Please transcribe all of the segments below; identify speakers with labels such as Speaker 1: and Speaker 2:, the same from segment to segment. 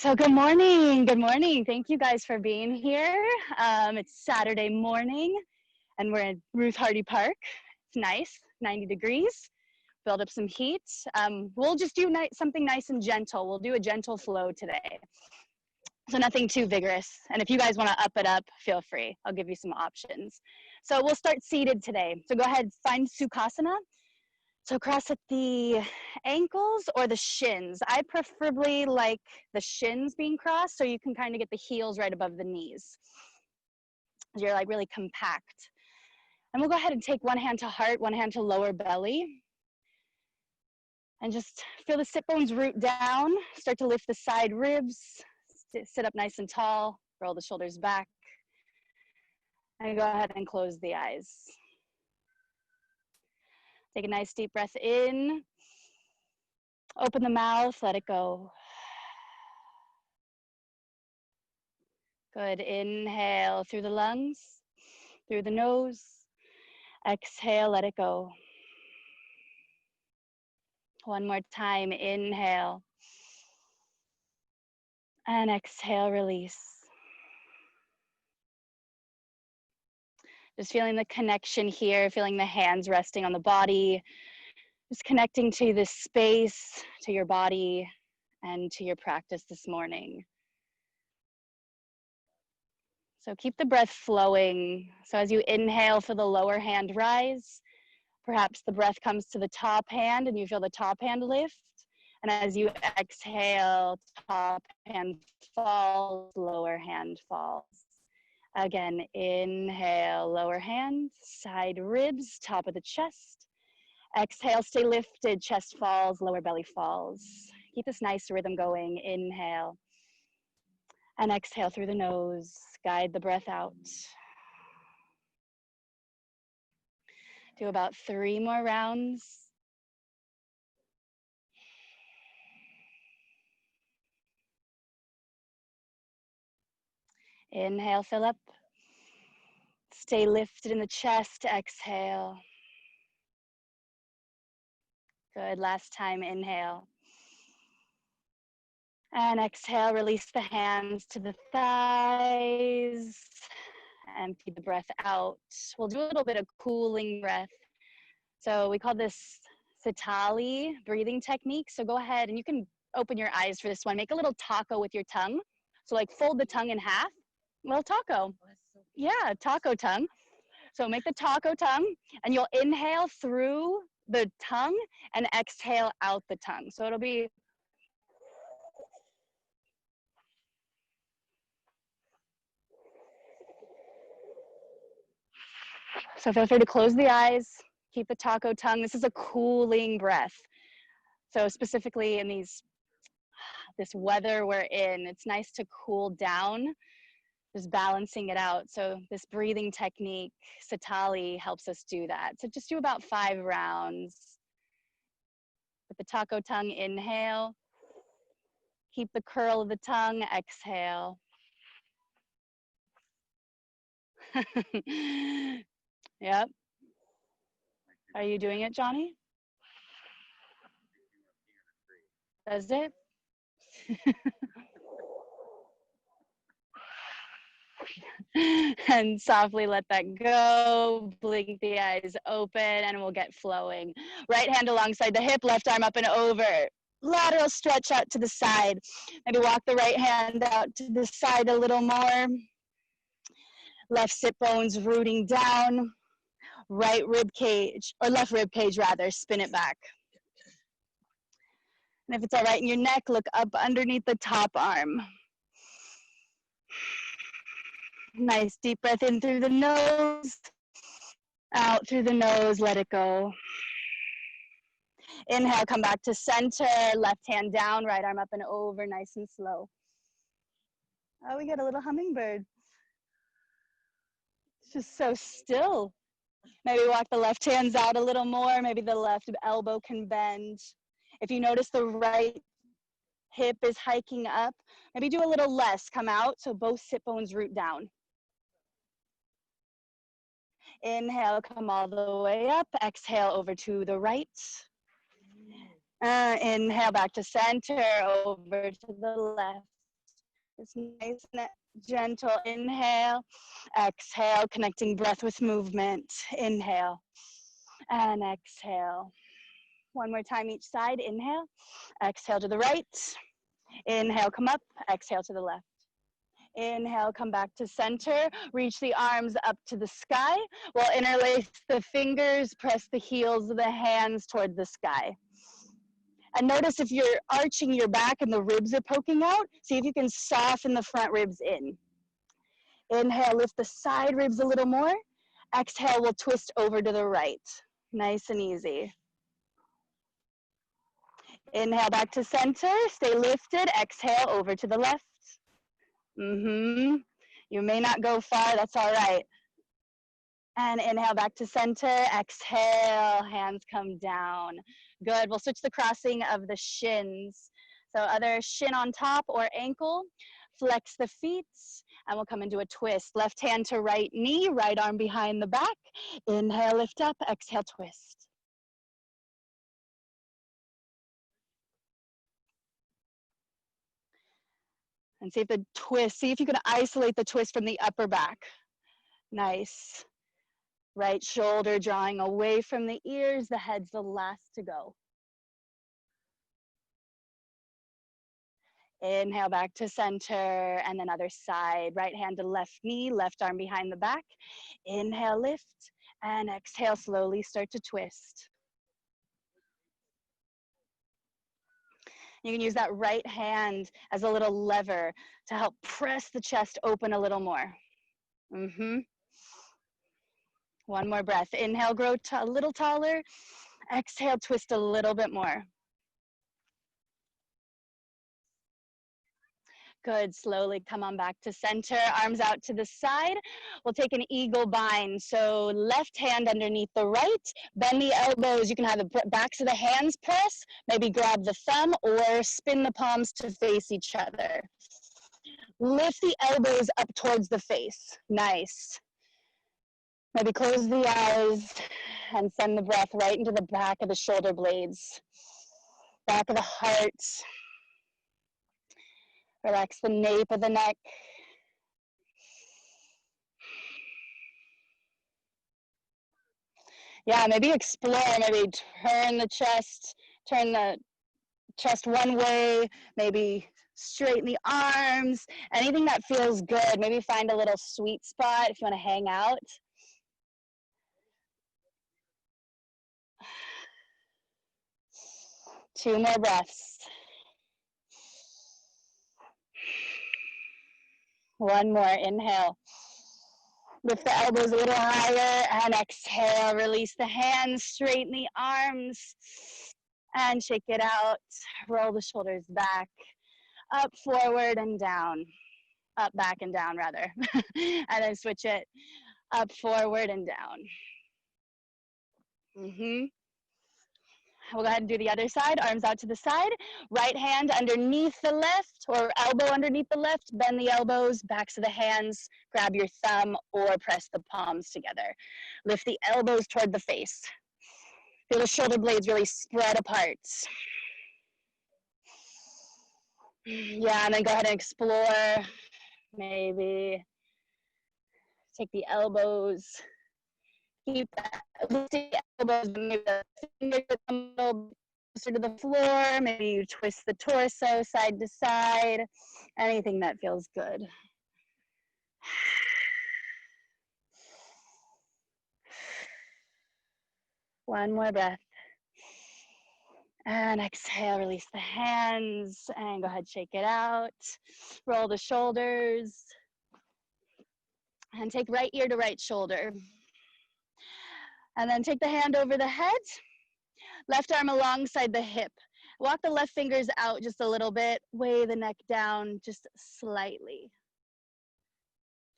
Speaker 1: So good morning. Good morning. Thank you guys for being here. It's Saturday morning and we're in Ruth Hardy Park. It's nice, 90 degrees. Build up some heat. We'll just do something nice and gentle. We'll do a gentle flow today. So nothing too vigorous. And if you guys want to up it up, feel free. I'll give you some options. So we'll start seated today. So go ahead, find Sukhasana. So cross at the ankles or the shins. I preferably like the shins being crossed so you can kind of get the heels right above the knees. You're like really compact. And we'll go ahead and take one hand to heart, one hand to lower belly. And just feel the sit bones root down. Start to lift the side ribs. Sit up nice and tall. Roll the shoulders back. And go ahead and close the eyes. Take a nice deep breath in. Open the mouth, let it go. Good, inhale through the lungs, through the nose. Exhale, let it go. One more time, inhale. And exhale, release. Just feeling the connection here, feeling the hands resting on the body. Just connecting to this space, to your body, and to your practice this morning. So keep the breath flowing. So as you inhale, feel the lower hand rise. Perhaps the breath comes to the top hand and you feel the top hand lift. And as you exhale, top hand falls, lower hand falls. Again, inhale, lower hand, side ribs, top of the chest. Exhale, stay lifted, chest falls, lower belly falls. Keep this nice rhythm going. Inhale. And exhale through the nose. Guide the breath out. Do about 3 more rounds. Inhale, fill up. Stay lifted in the chest. Exhale. Good. Last time, inhale. And exhale, release the hands to the thighs. Empty the breath out. We'll do a little bit of cooling breath. So we call this Sitali breathing technique. So go ahead and you can open your eyes for this one. Make a little taco with your tongue. So like fold the tongue in half. Little taco. Yeah, taco tongue. So make the taco tongue and you'll inhale through the tongue and exhale out the tongue. So it'll be so feel free to close the eyes, keep the taco tongue. This is a cooling breath. So specifically in this weather we're in, it's nice to cool down, just balancing it out. So this breathing technique, Sitali, helps us do that. So just do about 5 rounds. With the taco tongue, inhale. Keep the curl of the tongue, exhale. Yep. Are you doing it, Johnny? Does it? And softly let that go. Blink the eyes open and we'll get flowing. Right hand alongside the hip, left arm up and over. Lateral stretch out to the side. Maybe walk the right hand out to the side a little more. Left sit bones rooting down. Right rib cage, or left rib cage rather, spin it back. And if it's all right in your neck, look up underneath the top arm. Nice deep breath in through the nose, out through the nose, let it go. Inhale, come back to center, left hand down, right arm up and over, nice and slow. Oh, we got a little hummingbird. It's just so still. Maybe walk the left hands out a little more, maybe the left elbow can bend. If you notice the right hip is hiking up, maybe do a little less, come out, so both sit bones root down. Inhale, come all the way up. Exhale, over to the right. Inhale, back to center, over to the left. Just nice and gentle inhale, exhale, connecting breath with movement. Inhale and exhale. One more time each side. Inhale, exhale to the right. Inhale, come up, exhale to the left. Inhale, come back to center. Reach the arms up to the sky. We'll interlace the fingers, press the heels of the hands toward the sky. And notice if you're arching your back and the ribs are poking out, see if you can soften the front ribs in. Inhale, lift the side ribs a little more. Exhale, we'll twist over to the right. Nice and easy. Inhale back to center, stay lifted. Exhale over to the left. You may not go far, that's all right. And inhale back to center, exhale, hands come down. Good, we'll switch the crossing of the shins. So other shin on top or ankle, flex the feet, and we'll come into a twist. Left hand to right knee, right arm behind the back. Inhale, lift up, exhale, twist. And see if the twist, see if you can isolate the twist from the upper back. Nice. Right shoulder drawing away from the ears, the head's the last to go. Inhale back to center, and then other side. Right hand to left knee, left arm behind the back. Inhale, lift, and exhale, slowly start to twist. You can use that right hand as a little lever to help press the chest open a little more. One more breath. Inhale, grow a little taller. Exhale, twist a little bit more. Good, slowly come on back to center, arms out to the side. We'll take an eagle bind. So left hand underneath the right, bend the elbows. You can have the backs of the hands press, maybe grab the thumb or spin the palms to face each other. Lift the elbows up towards the face, nice. Maybe close the eyes and send the breath right into the back of the shoulder blades, back of the heart. Relax the nape of the neck. Yeah, maybe explore, maybe turn the chest one way, maybe straighten the arms, anything that feels good. Maybe find a little sweet spot if you want to hang out. Two more breaths. One more, inhale. Lift the elbows a little higher and exhale, release the hands, straighten the arms and shake it out. Roll the shoulders back, up, forward and down. Up, back and down rather. And then switch it up, forward and down. We'll go ahead and do the other side, arms out to the side. Right hand underneath the left or elbow underneath the left, bend the elbows, backs of the hands, grab your thumb or press the palms together. Lift the elbows toward the face. Feel the shoulder blades really spread apart. Yeah, and then go ahead and explore. Maybe take the elbows. Keep lifting the elbows, maybe the fingers a little closer to the floor. Maybe you twist the torso side to side. Anything that feels good. One more breath. And exhale, release the hands and go ahead, shake it out. Roll the shoulders. And take right ear to right shoulder. And then take the hand over the head, left arm alongside the hip. Walk the left fingers out just a little bit, weigh the neck down just slightly.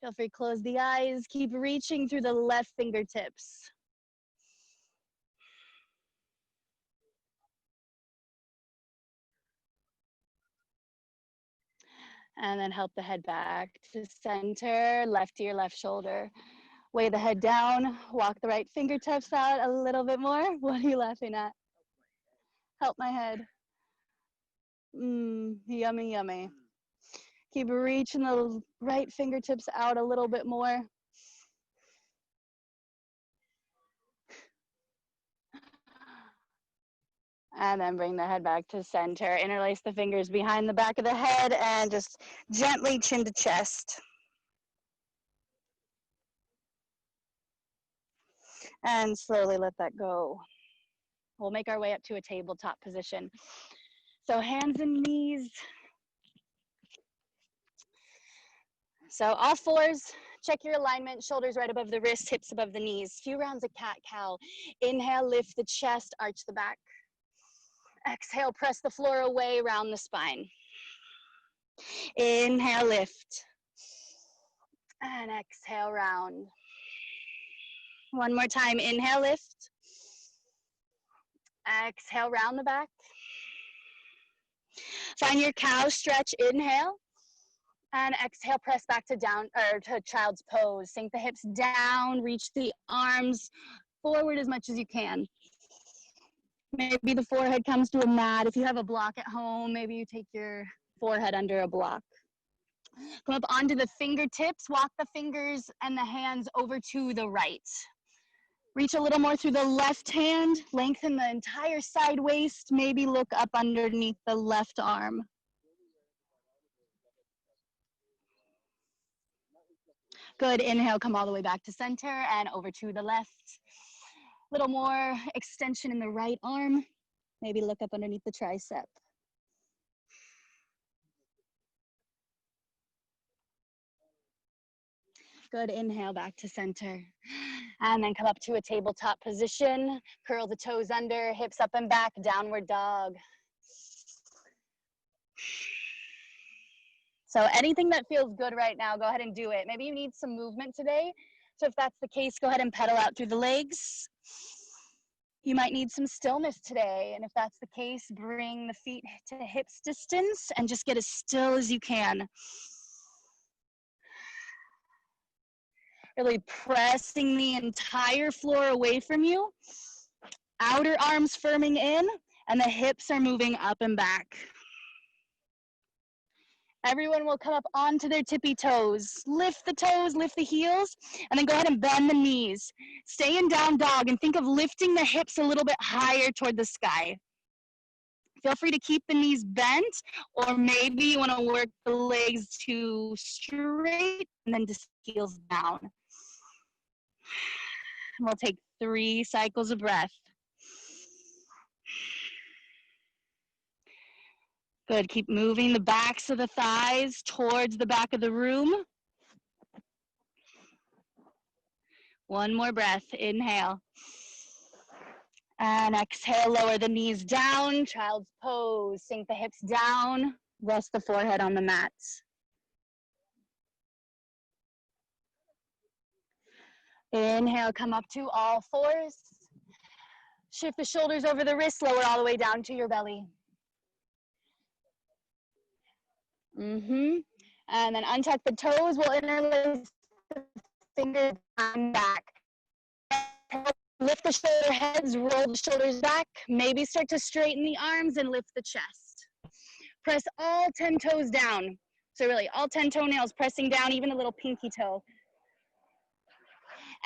Speaker 1: Feel free to close the eyes, keep reaching through the left fingertips. And then help the head back to center, left ear, left shoulder. Weigh the head down, walk the right fingertips out a little bit more. What are you laughing at? Help my head. Yummy, yummy. Keep reaching the right fingertips out a little bit more. And then bring the head back to center. Interlace the fingers behind the back of the head and just gently chin to chest. And slowly let that go. We'll make our way up to a tabletop position. So hands and knees. So all fours, check your alignment, shoulders right above the wrists, hips above the knees. Few rounds of cat-cow. Inhale, lift the chest, arch the back. Exhale, press the floor away, round the spine. Inhale, lift. And exhale, round. One more time, inhale, lift. Exhale, round the back. Find your cow stretch, inhale. And exhale, press back to down or to child's pose. Sink the hips down, reach the arms forward as much as you can. Maybe the forehead comes to a mat. If you have a block at home, maybe you take your forehead under a block. Come up onto the fingertips, walk the fingers and the hands over to the right. Reach a little more through the left hand, lengthen the entire side waist, maybe look up underneath the left arm. Good, inhale, come all the way back to center and over to the left. Little more extension in the right arm. Maybe look up underneath the tricep. Good, inhale, back to center. And then come up to a tabletop position. Curl the toes under, hips up and back, downward dog. So anything that feels good right now, go ahead and do it. Maybe you need some movement today. So if that's the case, go ahead and pedal out through the legs. You might need some stillness today. And if that's the case, bring the feet to hips distance and just get as still as you can. Really pressing the entire floor away from you. Outer arms firming in, and the hips are moving up and back. Everyone will come up onto their tippy toes. Lift the heels, and then go ahead and bend the knees. Stay in down dog and think of lifting the hips a little bit higher toward the sky. Feel free to keep the knees bent, or maybe you want to work the legs to straight and then just heels down. And we'll take 3 cycles of breath. Good, keep moving the backs of the thighs towards the back of the room. One more breath, inhale. And exhale, lower the knees down, child's pose. Sink the hips down, rest the forehead on the mat. Inhale, come up to all fours. Shift the shoulders over the wrists, lower all the way down to your belly. And then untuck the toes. We'll interlace the fingers down back. Lift the shoulder heads, roll the shoulders back. Maybe start to straighten the arms and lift the chest. Press all 10 toes down. So really, all 10 toenails pressing down, even a little pinky toe.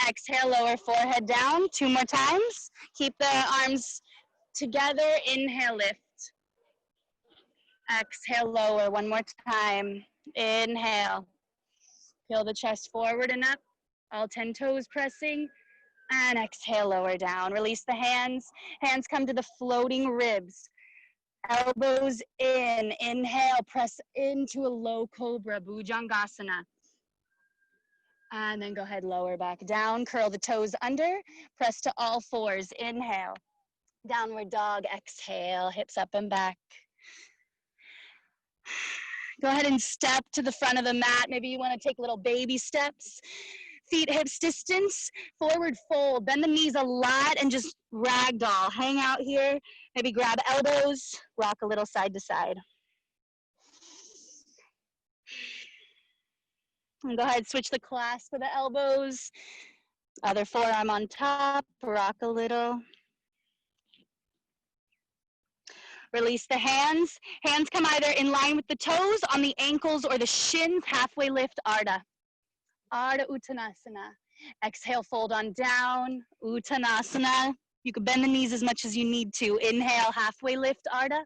Speaker 1: Exhale, lower forehead down. 2 more times. Keep the arms together. Inhale, lift. Exhale, lower. 1 more time. Inhale. Peel the chest forward and up. All 10 toes pressing. And exhale, lower down. Release the hands. Hands come to the floating ribs. Elbows in. Inhale, press into a low cobra, Bhujangasana. And then go ahead, lower back down. Curl the toes under. Press to all fours. Inhale. Downward dog. Exhale, hips up and back. Go ahead and step to the front of the mat. Maybe you want to take little baby steps. Feet hips distance, forward fold. Bend the knees a lot and just ragdoll. Hang out here. Maybe grab elbows, rock a little side to side. And go ahead, switch the clasp of the elbows. Other forearm on top, rock a little. Release the hands. Hands come either in line with the toes, on the ankles, or the shins. Halfway lift, Ardha. Ardha Uttanasana. Exhale, fold on down, Uttanasana. You can bend the knees as much as you need to. Inhale, halfway lift, Ardha.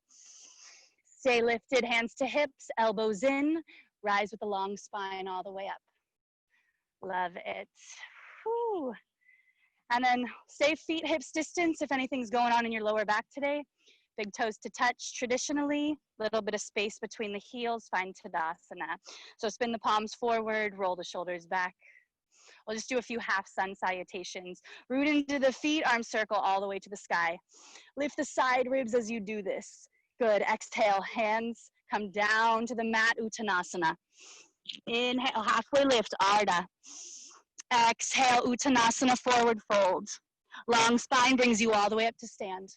Speaker 1: Stay lifted, hands to hips, elbows in. Rise with a long spine all the way up. Love it. Whew. And then stay feet hips distance if anything's going on in your lower back today. Big toes to touch traditionally, little bit of space between the heels, find Tadasana. So spin the palms forward, roll the shoulders back. We'll just do a few half sun salutations. Root into the feet, arms circle all the way to the sky. Lift the side ribs as you do this. Good, exhale, hands come down to the mat, Uttanasana. Inhale, halfway lift, Ardha. Exhale, Uttanasana, forward fold. Long spine brings you all the way up to stand.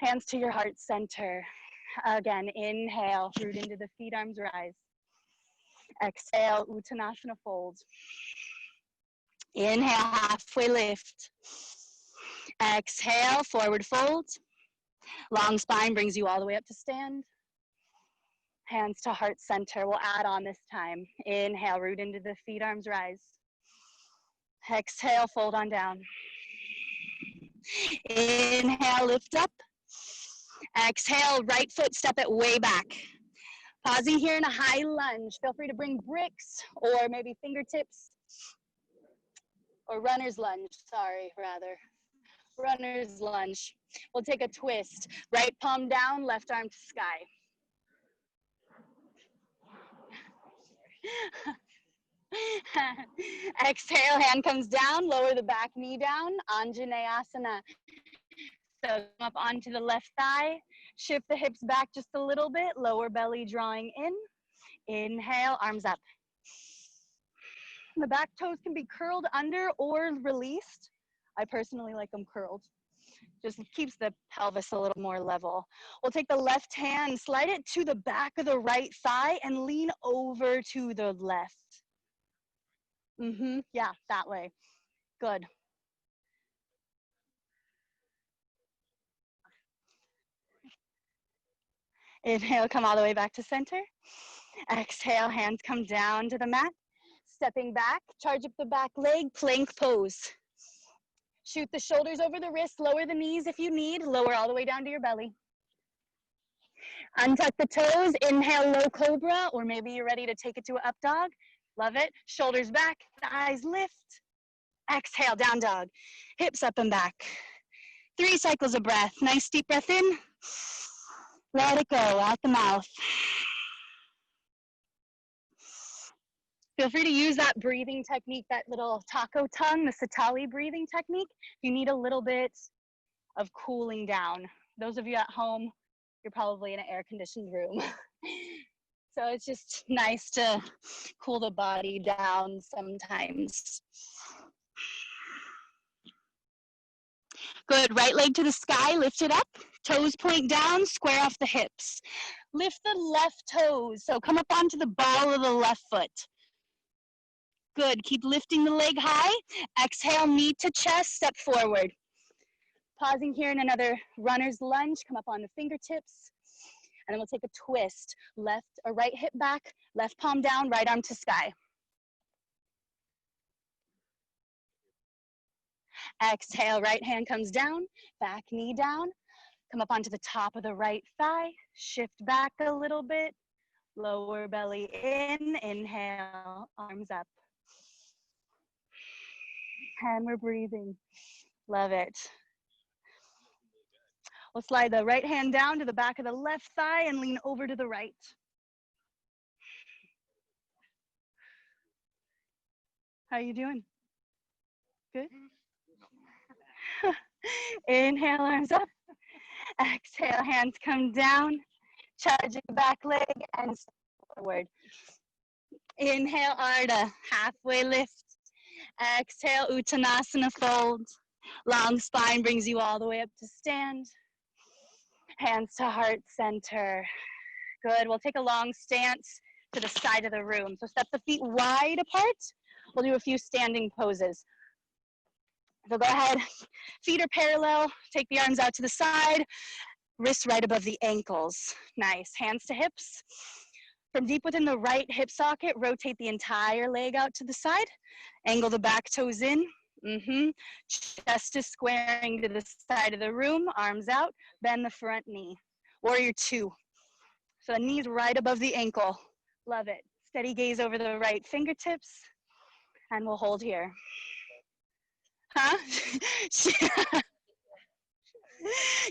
Speaker 1: Hands to your heart center. Again, inhale, root into the feet, arms rise. Exhale, Uttanasana, fold. Inhale, halfway lift. Exhale, forward fold. Long spine brings you all the way up to stand. Hands to heart center. We'll add on this time. Inhale, root into the feet, arms rise. Exhale, fold on down. Inhale, lift up. Exhale, right foot, step it way back. Pausing here in a high lunge. Feel free to bring bricks or maybe fingertips or runner's lunge, runner's lunge. We'll take a twist. Right palm down, left arm to sky. Exhale, hand comes down, lower the back knee down, Anjaneyasana. So come up onto the left thigh, shift the hips back just a little bit, lower belly drawing in. Inhale, arms up. The back toes can be curled under or released. I personally like them curled. Just keeps the pelvis a little more level. We'll take the left hand, slide it to the back of the right thigh and lean over to the left. Yeah, that way. Good. Inhale, come all the way back to center. Exhale, hands come down to the mat. Stepping back, charge up the back leg, plank pose. Shoot the shoulders over the wrists, lower the knees if you need, lower all the way down to your belly. Untuck the toes, inhale, low cobra, or maybe you're ready to take it to an up dog. Love it. Shoulders back, thighs lift. Exhale, down dog. Hips up and back. 3 cycles of breath. Nice deep breath in. Let it go out the mouth. Feel free to use that breathing technique, that little taco tongue, the Satali breathing technique. You need a little bit of cooling down. Those of you at home, you're probably in an air-conditioned room. So it's just nice to cool the body down sometimes. Good, right leg to the sky, lift it up. Toes point down, square off the hips. Lift the left toes, so come up onto the ball of the left foot. Good, keep lifting the leg high. Exhale, knee to chest, step forward. Pausing here in another runner's lunge, come up on the fingertips. And then we'll take a twist. Left or right hip back, left palm down, right arm to sky. Exhale, right hand comes down, back knee down. Come up onto the top of the right thigh, shift back a little bit, lower belly in, inhale, arms up. And we're breathing. Love it. We'll slide the right hand down to the back of the left thigh and lean over to the right. How are you doing? Good? Inhale, arms up. Exhale, hands come down. Charging the back leg and forward. Inhale, Ardha, halfway lift. Exhale, Uttanasana fold. Long spine brings you all the way up to stand. Hands to heart center. Good, we'll take a long stance to the side of the room. So step the feet wide apart. We'll do a few standing poses. So go ahead, feet are parallel, take the arms out to the side, wrists right above the ankles. Nice. Hands to hips. From deep within the right hip socket, rotate the entire leg out to the side. Angle the back toes in. Chest is squaring to the side of the room, arms out, bend the front knee. Warrior two. So the knee's right above the ankle. Love it. Steady gaze over the right fingertips, and we'll hold here. Huh?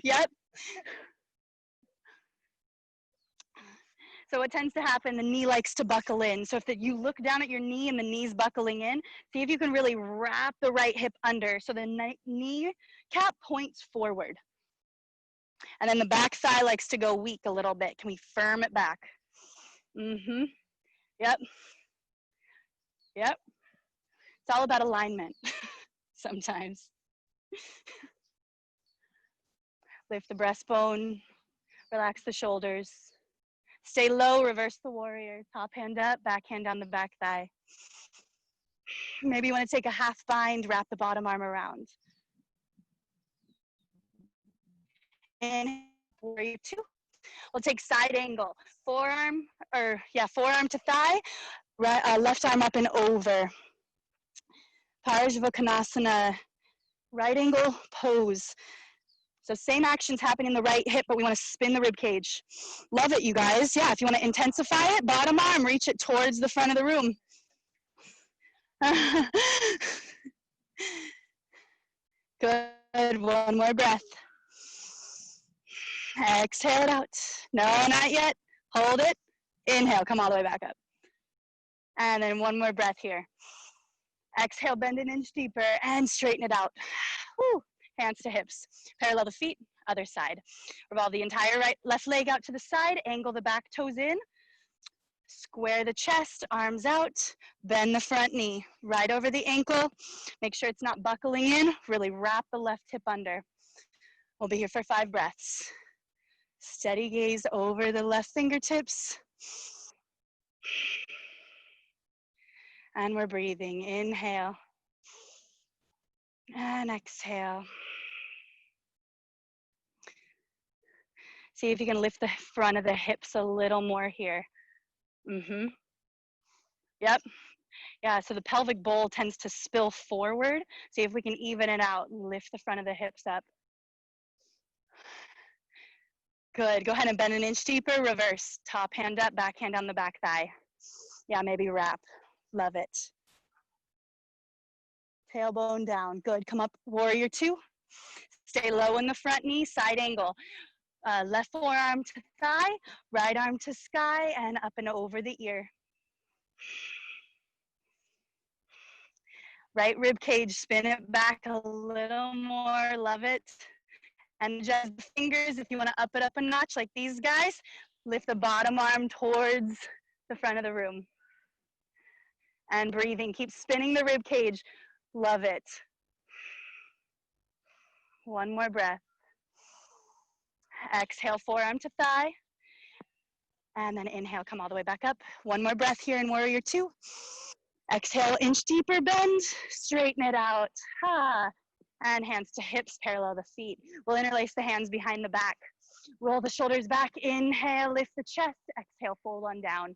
Speaker 1: Yep. So what tends to happen, the knee likes to buckle in. So if you look down at your knee and the knee's buckling in, see if you can really wrap the right hip under so the knee cap points forward. And then the back thigh likes to go weak a little bit. Can we firm it back? Yep. Yep. It's all about alignment sometimes. Lift the breastbone, relax the shoulders. Stay low, reverse the warrior. Top hand up, back hand on the back thigh. Maybe you want to take a half bind, wrap the bottom arm around. And warrior two. We'll take side angle. Forearm to thigh, right, left arm up and over. Parsvakonasana, right angle pose. So same actions happening in the right hip, but we want to spin the rib cage. Love it, you guys. Yeah, if you want to intensify it, bottom arm, reach it towards the front of the room. Good, one more breath. Exhale it out. No, not yet. Hold it. Inhale, come all the way back up. And then one more breath here. Exhale, bend an inch deeper and straighten it out. Woo. Hands to hips. Parallel the feet, other side. Revolve the entire left leg out to the side, angle the back toes in. Square the chest, arms out, bend the front knee, right over the ankle. Make sure it's not buckling in. Really wrap the left hip under. We'll be here for 5 breaths. Steady gaze over the left fingertips. And we're breathing. Inhale. And exhale. See if you can lift the front of the hips a little more here. Yep. Yeah, so the pelvic bowl tends to spill forward. See if we can even it out and lift the front of the hips up. Good, go ahead and bend an inch deeper, reverse. Top hand up, back hand on the back thigh. Yeah, maybe wrap, love it. Tailbone down, good, come up, warrior two. Stay low in the front knee, side angle. Left forearm to thigh, right arm to sky, and up and over the ear. Right rib cage, spin it back a little more, love it. And just the fingers, if you want to up it up a notch like these guys, lift the bottom arm towards the front of the room. And breathing, keep spinning the rib cage, love it. One more breath. Exhale, forearm to thigh. And then inhale, come all the way back up. One more breath here in warrior two. Exhale, inch deeper bend, straighten it out. And hands to hips, parallel the feet. We'll interlace the hands behind the back. Roll the shoulders back, inhale, lift the chest. Exhale, fold on down.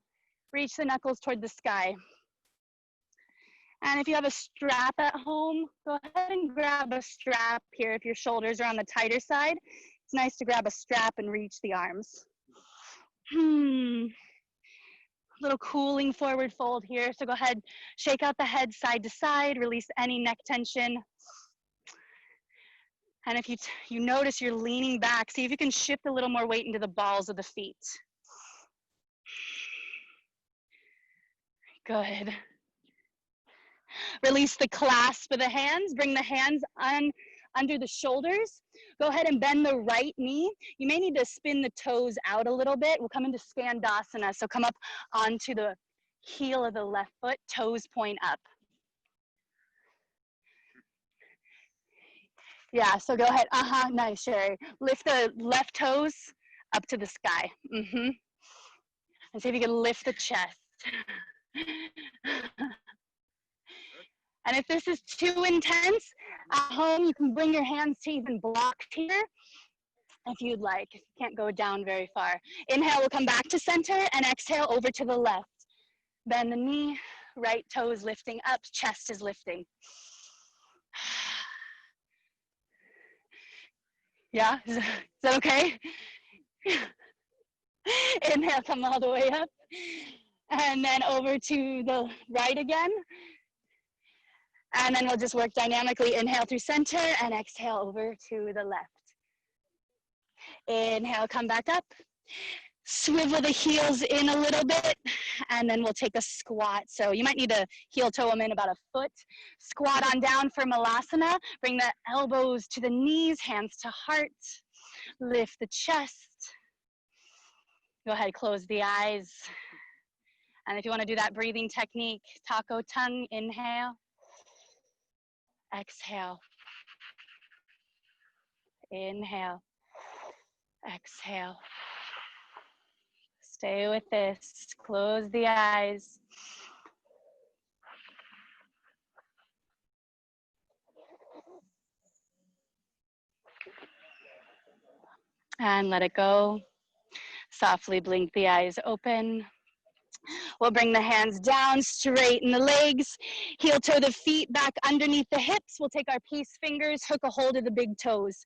Speaker 1: Reach the knuckles toward the sky. And if you have a strap at home, go ahead and grab a strap here if your shoulders are on the tighter side. It's nice to grab a strap and reach the arms. Little cooling forward fold here. So go ahead, shake out the head side to side, release any neck tension. And if you notice you're leaning back, see if you can shift a little more weight into the balls of the feet. Good. Release the clasp of the hands, bring the hands under the shoulders. Go ahead and bend the right knee. You may need to spin the toes out a little bit. We'll come into Skandasana. So come up onto the heel of the left foot, toes point up. Yeah, so go ahead. Nice, Sherry. Lift the left toes up to the sky. And see if you can lift the chest. And if this is too intense, at home you can bring your hands to even blocks here. if you'd like. You can't go down very far. Inhale, we'll come back to center, and exhale over to the left. Bend the knee, right toe is lifting up, chest is lifting. Yeah, is that okay? Inhale, come all the way up. And then over to the right again. And then we'll just work dynamically. Inhale through center and exhale over to the left. Inhale, come back up. Swivel the heels in a little bit, and then we'll take a squat. So you might need to heel toe them in about a foot. Squat on down for Malasana. Bring the elbows to the knees, hands to heart. Lift the chest. Go ahead, close the eyes. And if you want to do that breathing technique, taco tongue, inhale. Exhale. Inhale. Exhale. Stay with this. Close the eyes. And let it go. Softly blink the eyes open. We'll bring the hands down, straighten the legs, heel toe the feet back underneath the hips. We'll take our peace fingers, hook a hold of the big toes.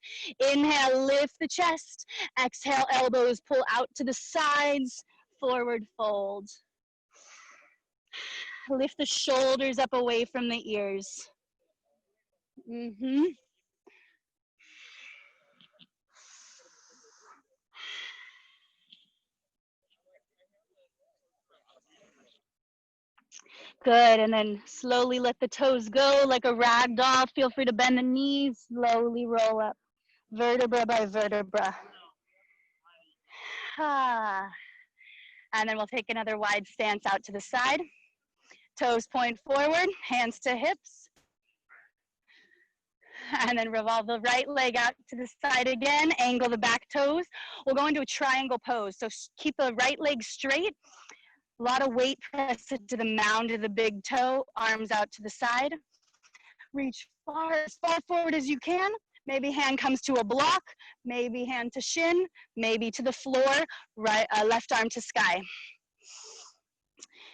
Speaker 1: Inhale, lift the chest. Exhale, elbows pull out to the sides, forward fold. Lift the shoulders up away from the ears. Good, and then slowly let the toes go like a rag doll. Feel free to bend the knees, slowly roll up, vertebra by vertebra. And then we'll take another wide stance out to the side. Toes point forward, hands to hips. And then revolve the right leg out to the side again, angle the back toes. We'll go into a triangle pose. So keep the right leg straight. A lot of weight press into the mound of the big toe, arms out to the side. Reach as far forward as you can. Maybe hand comes to a block, maybe hand to shin, maybe to the floor, right, left arm to sky.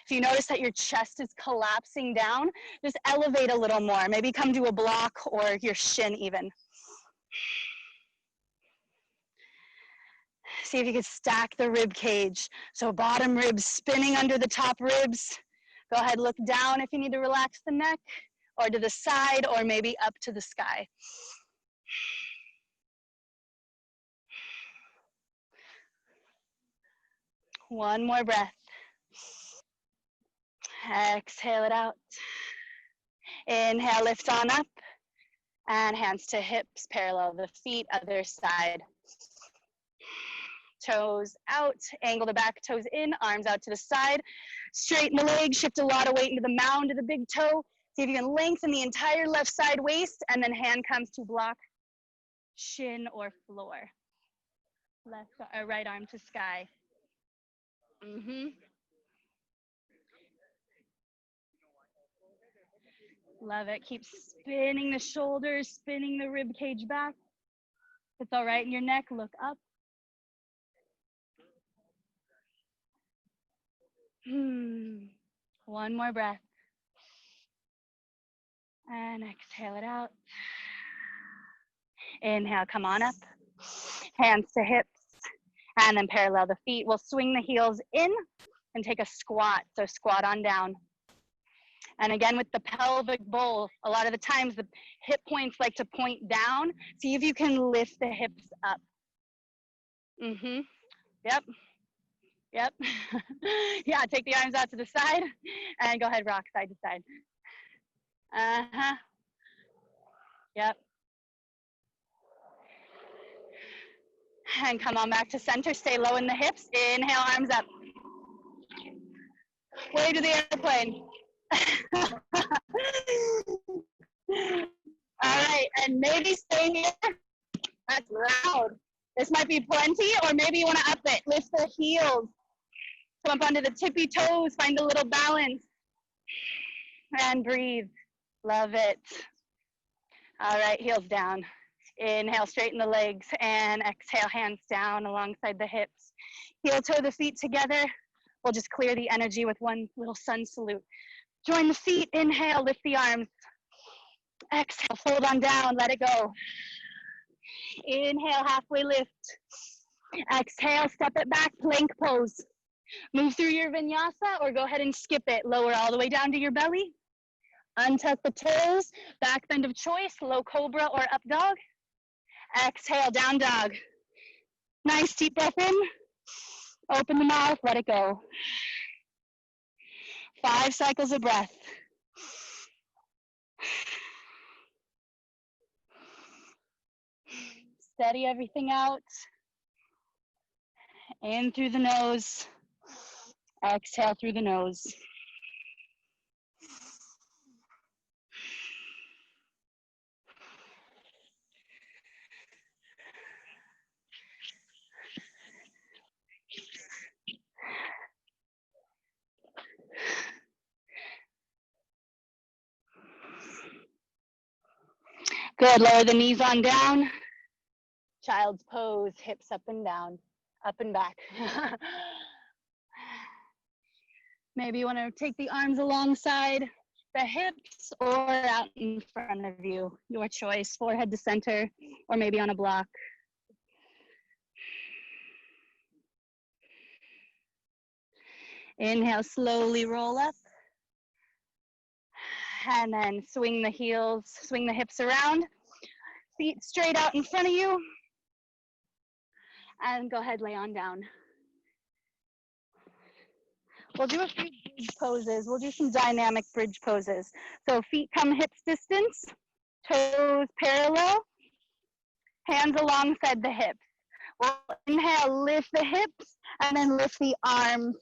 Speaker 1: If you notice that your chest is collapsing down, just elevate a little more. Maybe come to a block or your shin even. See if you can stack the rib cage. So bottom ribs spinning under the top ribs. Go ahead, look down if you need to relax the neck, or to the side, or maybe up to the sky. One more breath. Exhale it out. Inhale, lift on up. And hands to hips, parallel the feet, other side. Toes out, angle the back toes in, arms out to the side. Straighten the legs, shift a lot of weight into the mound of the big toe. See if you can lengthen the entire left side waist, and then hand comes to block, shin or floor. Left or right arm to sky. Love it. Keep spinning the shoulders, spinning the rib cage back. If it's all right in your neck, look up. One more breath. And exhale it out. Inhale, come on up. Hands to hips. And then parallel the feet. We'll swing the heels in and take a squat. So squat on down. And again, with the pelvic bowl, a lot of the times the hip points like to point down. See if you can lift the hips up. Yep. Yeah, take the arms out to the side and go ahead, rock side to side. Yep. And come on back to center. Stay low in the hips. Inhale, arms up. Wave to the airplane. All right, and maybe stay here. That's loud. This might be plenty, or maybe you want to up it. Lift the heels. Come up onto the tippy toes. Find a little balance. And breathe. Love it. All right, heels down. Inhale, straighten the legs, and exhale, hands down alongside the hips. Heel toe the feet together. We'll just clear the energy with one little sun salute. Join the feet, inhale, lift the arms. Exhale, fold on down, let it go. Inhale, halfway lift. Exhale, step it back, plank pose. Move through your vinyasa or go ahead and skip it. Lower all the way down to your belly. Untuck the toes, back bend of choice, low cobra or up dog. Exhale, down dog. Nice deep breath in. Open the mouth, let it go. 5 cycles of breath. Steady everything out. In through the nose. Exhale through the nose. Good, lower the knees on down. Child's pose, hips up and down, up and back. Maybe you want to take the arms alongside the hips or out in front of you. Your choice, forehead to center, or maybe on a block. Inhale, slowly roll up. And then swing the heels, swing the hips around. Feet straight out in front of you. And go ahead, lay on down. We'll do a few bridge poses. We'll do some dynamic bridge poses. So feet come hips distance, toes parallel, hands alongside the hips. We'll inhale, lift the hips, and then lift the arms.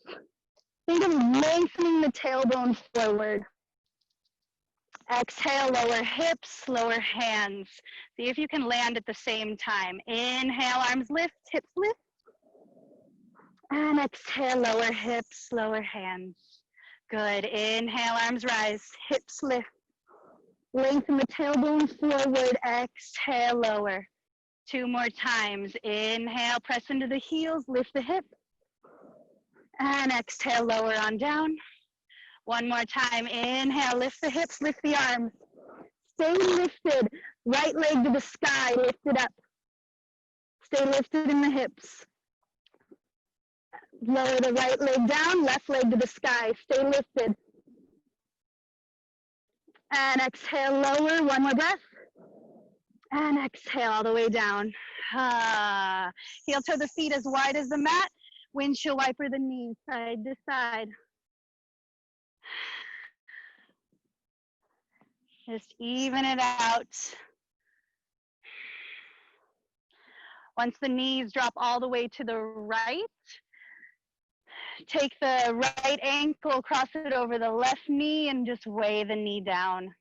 Speaker 1: Think of lengthening the tailbone forward. Exhale, lower hips, lower hands. See if you can land at the same time. Inhale, arms lift, hips lift. And exhale, lower hips, lower hands. Good. Inhale, arms rise, hips lift. Lengthen the tailbone forward. Exhale, lower. 2 more times. Inhale, press into the heels, lift the hip. And exhale, lower on down. 1 more time. Inhale, lift the hips, lift the arms. Stay lifted. Right leg to the sky, lift it up. Stay lifted in the hips. Lower the right leg down, left leg to the sky. Stay lifted. And exhale, lower. 1 more breath. And exhale all the way down. Heel toe the feet as wide as the mat. Windshield wiper the knees side to side. Just even it out. Once the knees drop all the way to the right, take the right ankle, cross it over the left knee, and just weigh the knee down.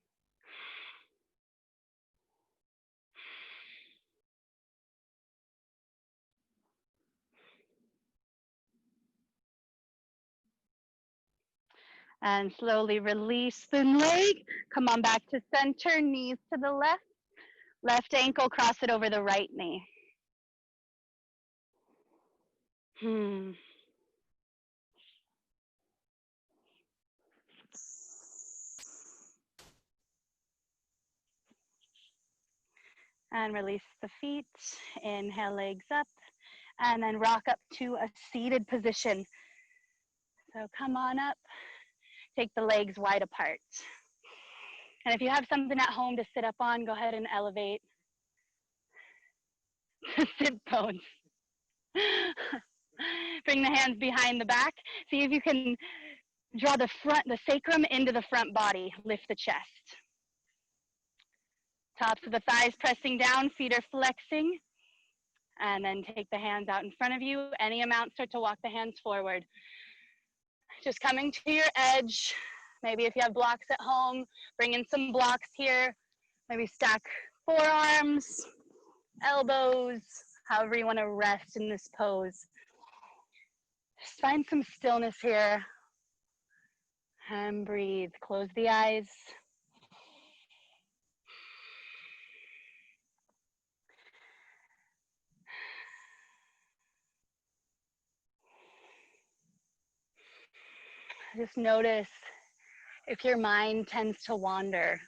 Speaker 1: And slowly release the leg. Come on back to center, knees to the left. Left ankle, cross it over the right knee. And release the feet. Inhale, legs up. And then rock up to a seated position. So come on up. Take the legs wide apart. And if you have something at home to sit up on, go ahead and elevate. Sit bones. Bring the hands behind the back. See if you can draw the sacrum into the front body. Lift the chest. Tops of the thighs pressing down, feet are flexing. And then take the hands out in front of you. Any amount, start to walk the hands forward. Just coming to your edge. Maybe if you have blocks at home, bring in some blocks here. Maybe stack forearms, elbows, however you want to rest in this pose. Just find some stillness here. And breathe. Close the eyes. Just notice if your mind tends to wander.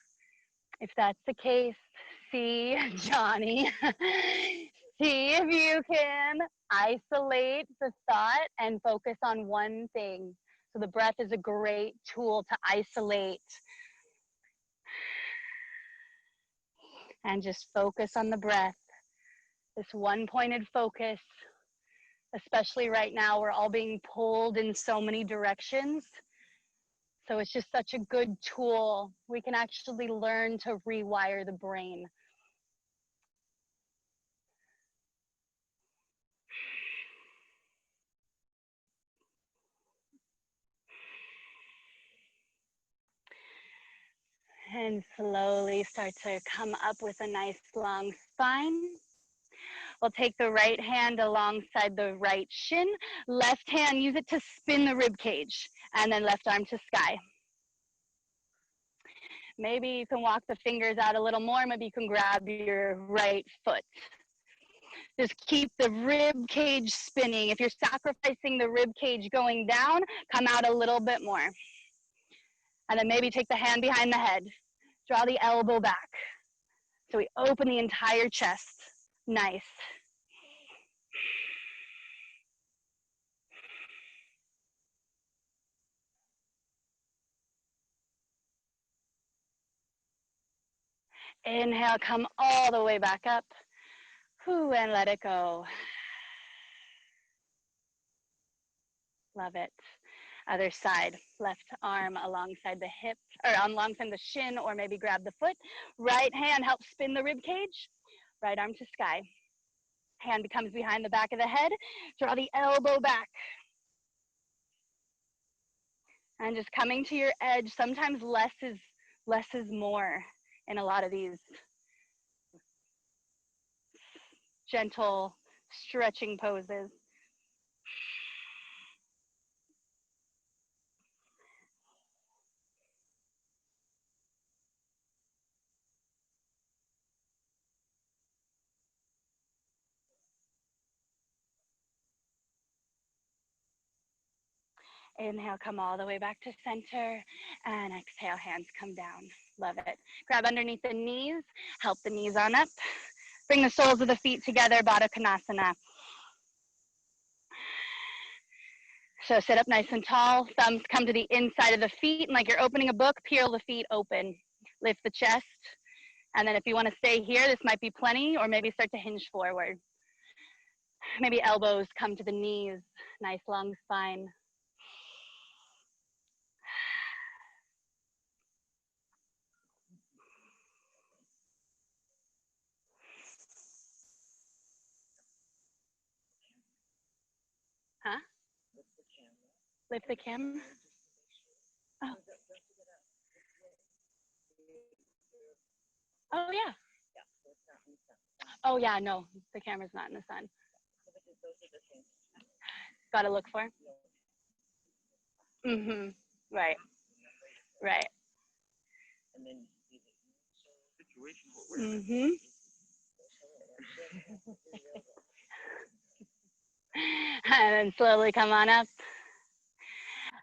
Speaker 1: If that's the case, see, Johnny, see if you can isolate the thought and focus on one thing. So the breath is a great tool to isolate and just focus on the breath. This one pointed focus, especially right now, we're all being pulled in so many directions. So it's just such a good tool. We can actually learn to rewire the brain. And slowly start to come up with a nice long spine. We'll take the right hand alongside the right shin. Left hand, use it to spin the rib cage. And then left arm to sky. Maybe you can walk the fingers out a little more. Maybe you can grab your right foot. Just keep the rib cage spinning. If you're sacrificing the rib cage going down, come out a little bit more. And then maybe take the hand behind the head. Draw the elbow back. So we open the entire chest. Nice. Inhale, come all the way back up. Whew, and let it go. Love it. Other side, left arm alongside the hip, or alongside the shin, or maybe grab the foot. Right hand helps spin the rib cage. Right arm to sky. Hand becomes behind the back of the head. Draw the elbow back. And just coming to your edge. Sometimes less is more in a lot of these gentle stretching poses. Inhale, come all the way back to center, and exhale, hands come down. Love it. Grab underneath the knees, help the knees on up. Bring the soles of the feet together, Baddha Konasana. So sit up nice and tall, thumbs come to the inside of the feet, and like you're opening a book, peel the feet open. Lift the chest, and then if you want to stay here, this might be plenty, or maybe start to hinge forward. Maybe elbows come to the knees, nice long spine. Huh? Lift the camera. Oh. Oh yeah. Oh yeah, no, the camera's not in the sun. Gotta look for. Mm-hmm. Right. Right. Mm-hmm. And then slowly come on up.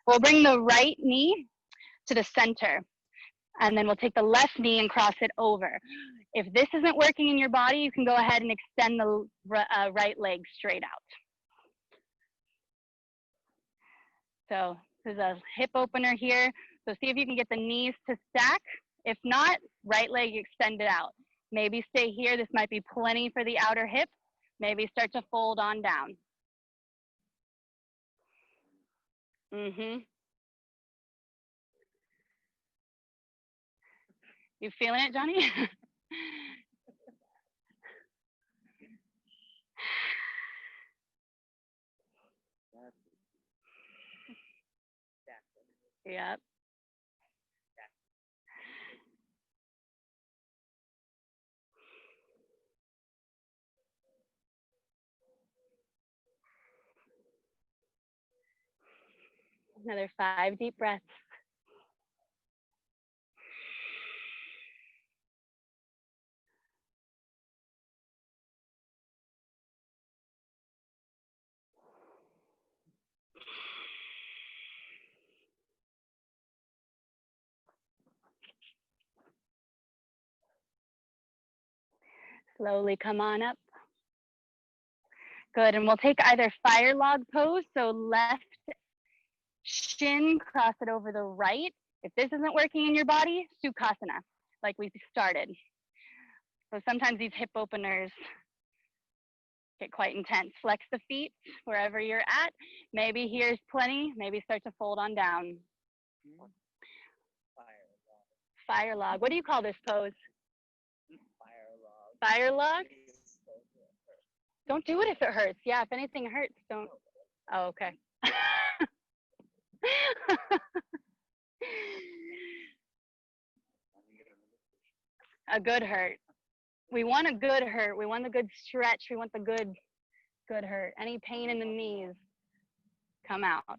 Speaker 1: We'll bring the right knee to the center, and then we'll take the left knee and cross it over. If this isn't working in your body, you can go ahead and extend the right leg straight out. So there's a hip opener here. So see if you can get the knees to stack. If not, right leg extended out. Maybe stay here. This might be plenty for the outer hip. Maybe start to fold on down. Mm-hmm. You feeling it, Johnny? Yep. Another 5 deep breaths. Slowly come on up. Good, and we'll take either fire log pose, so left shin, cross it over the right. If this isn't working in your body, Sukhasana, like we started. So sometimes these hip openers get quite intense. Flex the feet wherever you're at. Maybe here's plenty, maybe start to fold on down. Fire log. What do you call this pose? Fire log? Don't do it if it hurts. Yeah, if anything hurts, don't. Oh, okay. A good hurt. We want a good hurt. We want the good stretch. We want the good hurt. Any pain in the knees, come out. I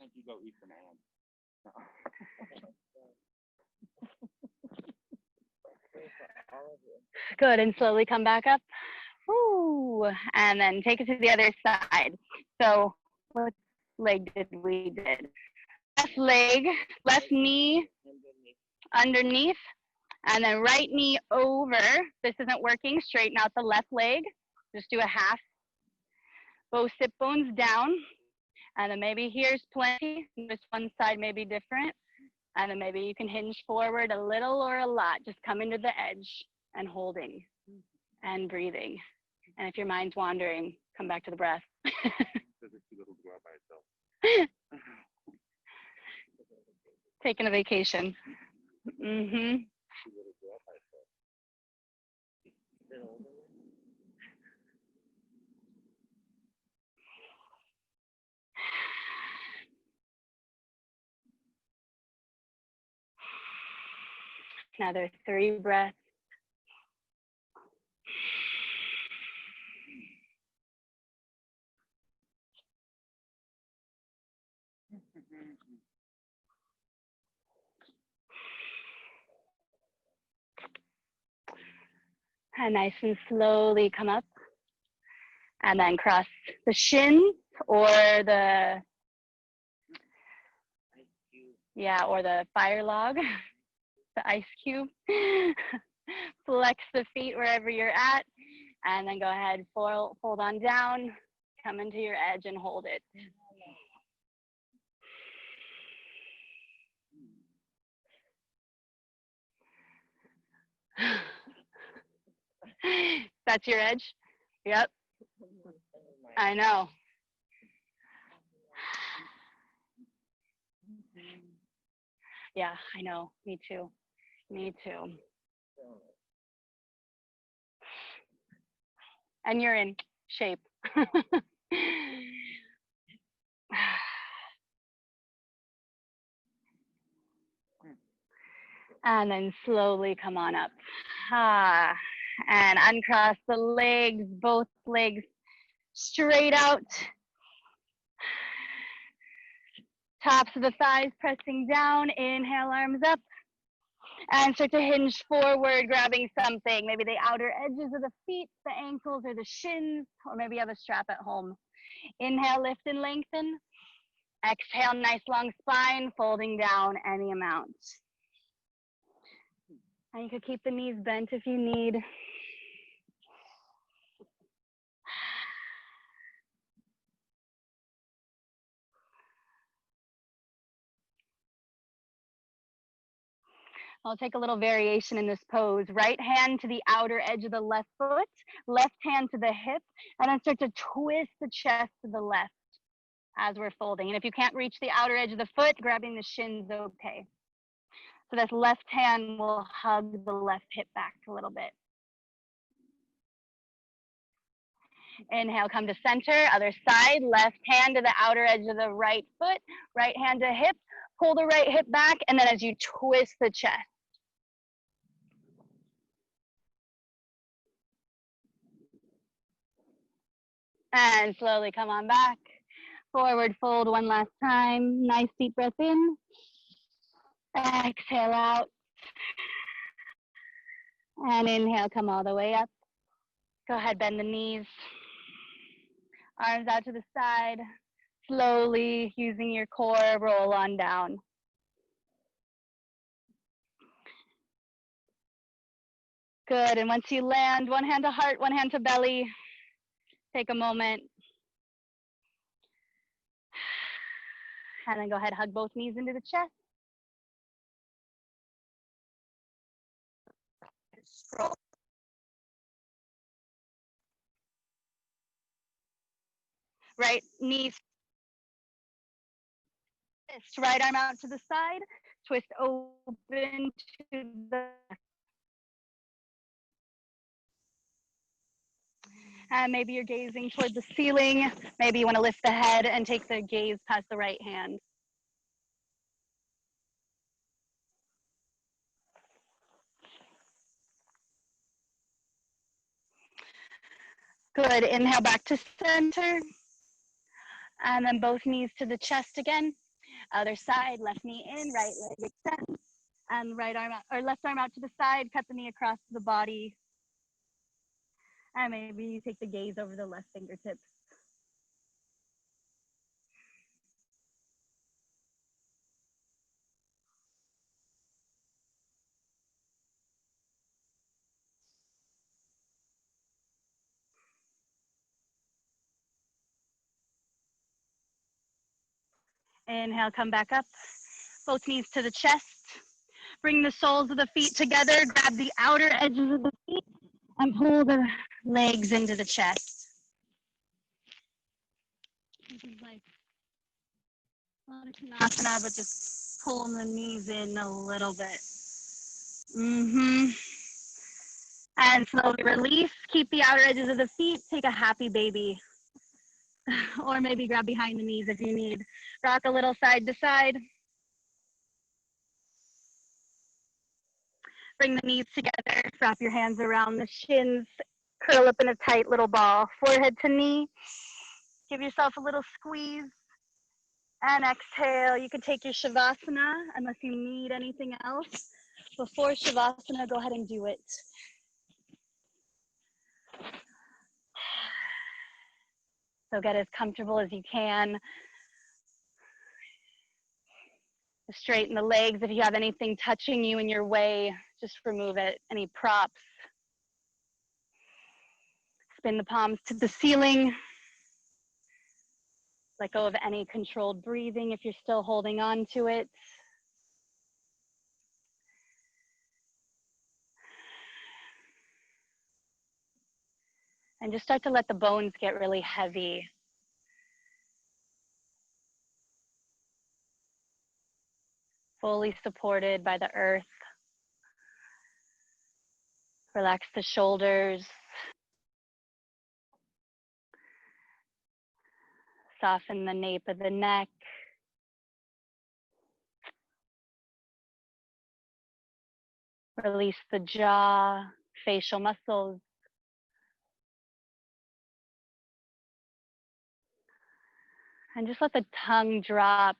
Speaker 1: think you go eat banana. Good, and slowly come back up. Ooh, and then take it to the other side. So what leg did we did? Left leg, left knee underneath, and then right knee over. This isn't working. Straighten out the left leg. Just do a half. Both sit bones down. And then maybe here's plenty. Just one side may be different. And then maybe you can hinge forward a little or a lot. Just come into the edge and holding and breathing. And if your mind's wandering, come back to the breath. Taking a vacation. Mm-hmm. Another 3 breaths. And nice and slowly come up. And then cross the shins or the, or the fire log, the ice cube. Flex the feet wherever you're at. And then go ahead, fold on down, come into your edge and hold it. That's your edge? Yep. I know. Yeah, I know. Me too. Me too. And you're in shape. And then slowly come on up. And uncross the legs, both legs straight out. Tops of the thighs pressing down. Inhale, arms up. And start to hinge forward, grabbing something. Maybe the outer edges of the feet, the ankles, or the shins, or maybe you have a strap at home. Inhale, lift and lengthen. Exhale, nice long spine, folding down any amount. And you could keep the knees bent if you need. I'll take a little variation in this pose. Right hand to the outer edge of the left foot, left hand to the hip, and then start to twist the chest to the left as we're folding. And if you can't reach the outer edge of the foot, grabbing the shins, okay. So this left hand will hug the left hip back a little bit. Inhale, come to center, other side, left hand to the outer edge of the right foot, right hand to hip, pull the right hip back, and then as you twist the chest. And slowly come on back. Forward fold one last time. Nice deep breath in. Exhale out. And inhale, come all the way up. Go ahead, bend the knees. Arms out to the side. Slowly, using your core, roll on down. Good, and once you land, one hand to heart, one hand to belly. Take a moment. And then go ahead, hug both knees into the chest. Scroll. Right knee, twist, right arm out to the side, twist open to the left. And maybe you're gazing toward the ceiling. Maybe you want to lift the head and take the gaze past the right hand. Good, inhale back to center. And then both knees to the chest again. Other side, left knee in, right leg extends. And right arm out, or left arm out to the side, cut the knee across the body. And maybe you take the gaze over the left fingertips. Inhale, come back up. Both knees to the chest. Bring the soles of the feet together. Grab the outer edges of the feet and pull the legs into the chest. This is like Uttanasana, but just pulling the knees in a little bit. And slowly release. Keep the outer edges of the feet. Take a happy baby. Or maybe grab behind the knees if you need. Rock a little side to side. Bring the knees together. Wrap your hands around the shins. Curl up in a tight little ball. Forehead to knee. Give yourself a little squeeze. And exhale. You can take your Shavasana unless you need anything else. Before Shavasana, go ahead and do it. So get as comfortable as you can. Straighten the legs. If you have anything touching you in your way, just remove it. Any props. Spin the palms to the ceiling. Let go of any controlled breathing if you're still holding on to it. And just start to let the bones get really heavy. Fully supported by the earth. Relax the shoulders. Soften the nape of the neck. Release the jaw, facial muscles. And just let the tongue drop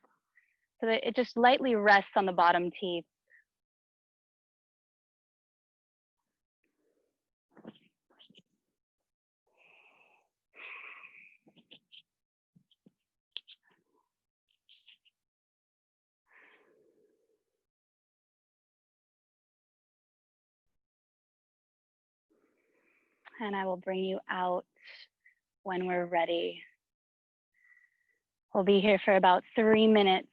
Speaker 1: so that it just lightly rests on the bottom teeth. And I will bring you out when we're ready. We'll be here for about 3 minutes.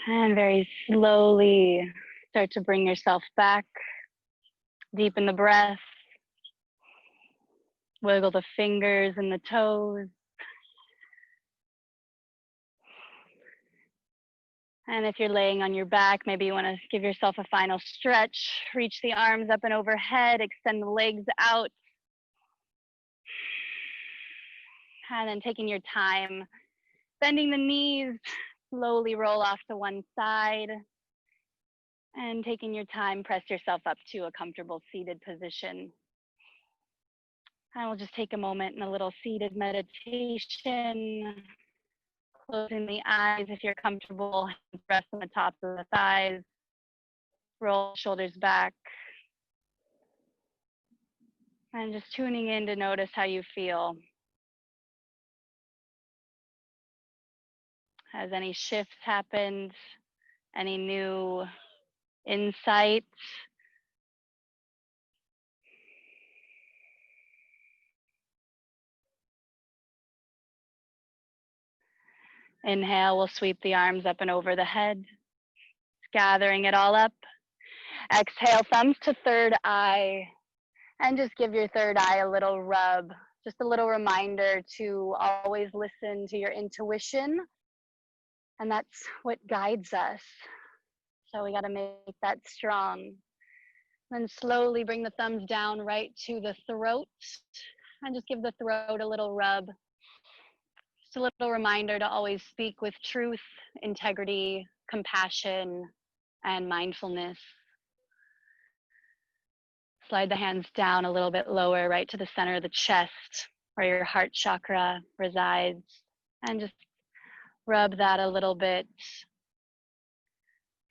Speaker 1: And very slowly start to bring yourself back. Deepen the breath. Wiggle the fingers and the toes. And if you're laying on your back, maybe you want to give yourself a final stretch. Reach the arms up and overhead. Extend the legs out. And then taking your time, bending the knees, slowly roll off to one side. And taking your time, press yourself up to a comfortable seated position. And we'll just take a moment in a little seated meditation. Closing the eyes if you're comfortable. Press on the tops of the thighs. Roll shoulders back. And just tuning in to notice how you feel. Has any shifts happened? Any new insights? Inhale, we'll sweep the arms up and over the head, gathering it all up. Exhale, thumbs to third eye, and just give your third eye a little rub. Just a little reminder to always listen to your intuition, and that's what guides us. So we got to make that strong. Then slowly bring the thumbs down right to the throat, and just give the throat a little rub. Just a little reminder to always speak with truth, integrity, compassion, and mindfulness. Slide the hands down a little bit lower, right to the center of the chest, where your heart chakra resides, and just rub that a little bit.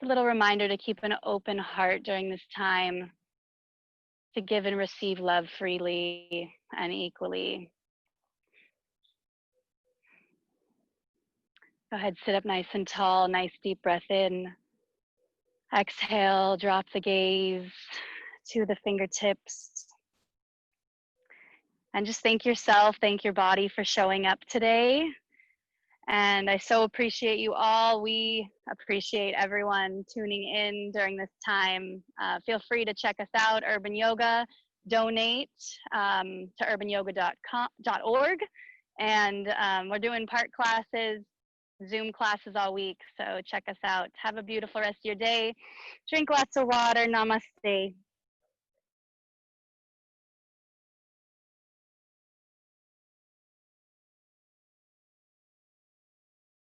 Speaker 1: A little reminder to keep an open heart during this time, to give and receive love freely and equally. Go ahead, sit up nice and tall, nice deep breath in. Exhale, drop the gaze to the fingertips. And just thank yourself, thank your body for showing up today. And I so appreciate you all. We appreciate everyone tuning in during this time. Feel free to check us out, Urban Yoga. Donate to urbanyoga.org. And we're doing part classes, Zoom classes all week. So check us out. Have a beautiful rest of your day. Drink lots of water. Namaste.